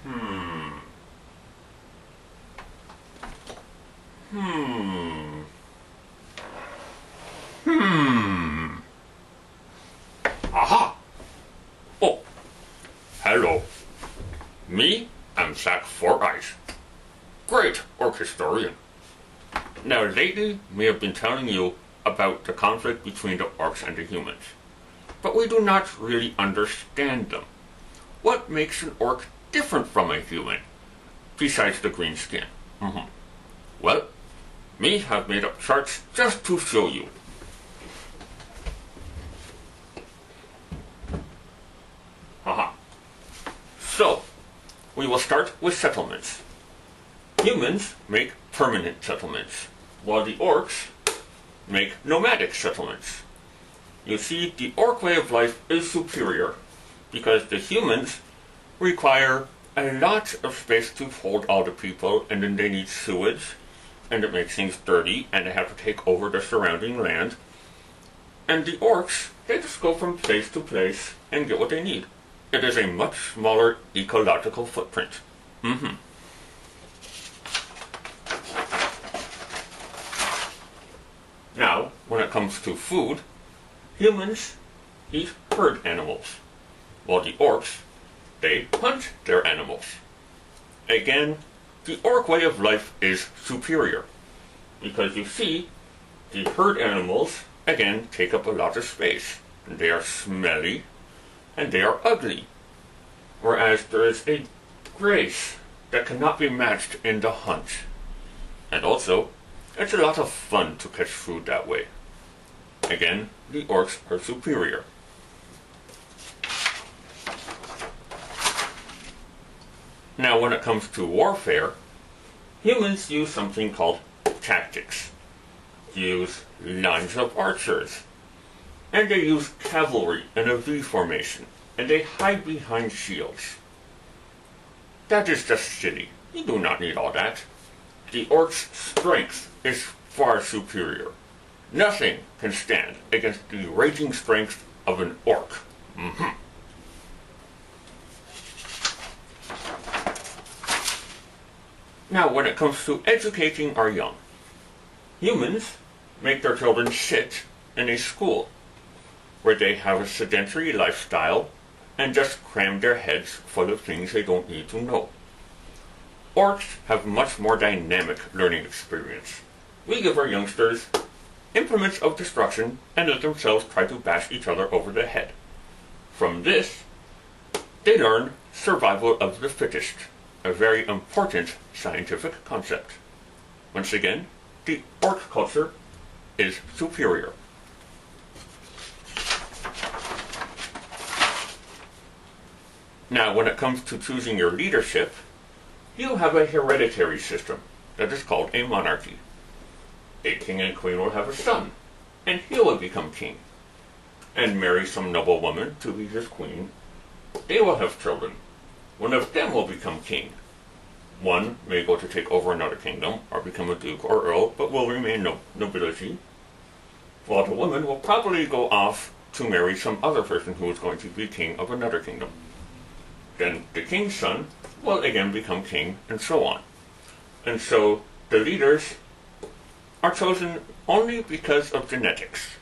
Hmm. Hmm. Hmm. Aha! Oh, hello. Me, I'm Thak 4 Eyes. Great orc historian. Now lately we have been telling you about the conflict between the orcs and the humans. But we do not really understand them. What makes an orc different from a human, besides the green skin? Well, me have made up charts just to show you. Haha. So, we will start with settlements. Humans make permanent settlements, while the orcs make nomadic settlements. You see, the orc way of life is superior because the humans require a lot of space to hold all the people, and then they need sewage, and it makes things dirty, and they have to take over the surrounding land. And the orcs, they just go from place to place and get what they need. It is a much smaller ecological footprint. Now, when it comes to food, humans eat herd animals, while the orcs, they hunt their animals. Again, the orc way of life is superior, because you see, the herd animals, again, take up a lot of space. They are smelly, and they are ugly, whereas there is a grace that cannot be matched in the hunt. And also, it's a lot of fun to catch food that way. Again, the orcs are superior. Now, when it comes to warfare, humans use something called tactics. They use lines of archers, and they use cavalry in a V formation, and they hide behind shields. That is just silly. You do not need all that. The orc's strength is far superior. Nothing can stand against the raging strength of an orc. Now, when it comes to educating our young, humans make their children sit in a school where they have a sedentary lifestyle and just cram their heads full of things they don't need to know. Orcs have much more dynamic learning experience. We give our youngsters implements of destruction and let themselves try to bash each other over the head. From this, they learn survival of the fittest, a very important scientific concept. Once again, the orc culture is superior. Now, when it comes to choosing your leadership, you have a hereditary system that is called a monarchy. A king and queen will have a son, and he will become king, and marry some noble woman to be his queen. They will have children. One of them will become king. One may go to take over another kingdom, or become a duke or earl, but will remain nobility, while the woman will probably go off to marry some other person who is going to be king of another kingdom. Then the king's son will again become king, and so on. And so the leaders are chosen only because of genetics.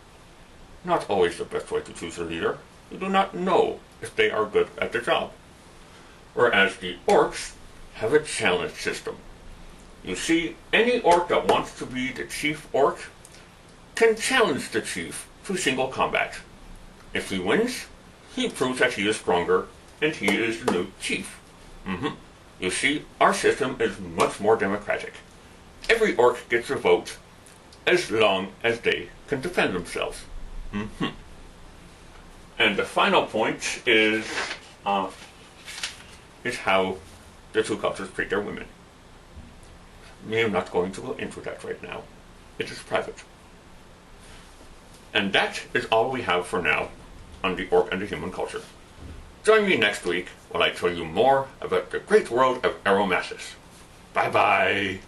Not always the best way to choose a leader. You do not know if they are good at the job. Whereas the orcs have a challenge system. You see, any orc that wants to be the chief orc can challenge the chief to single combat. If he wins, he proves that he is stronger, and he is the new chief. You see, our system is much more democratic. Every orc gets a vote, as long as they can defend themselves. And the final point is how the two cultures treat their women. I am not going to go into that right now. It is private. And that is all we have for now on the orc and the human culture. Join me next week while I tell you more about the great world of Aromasis. Bye-bye!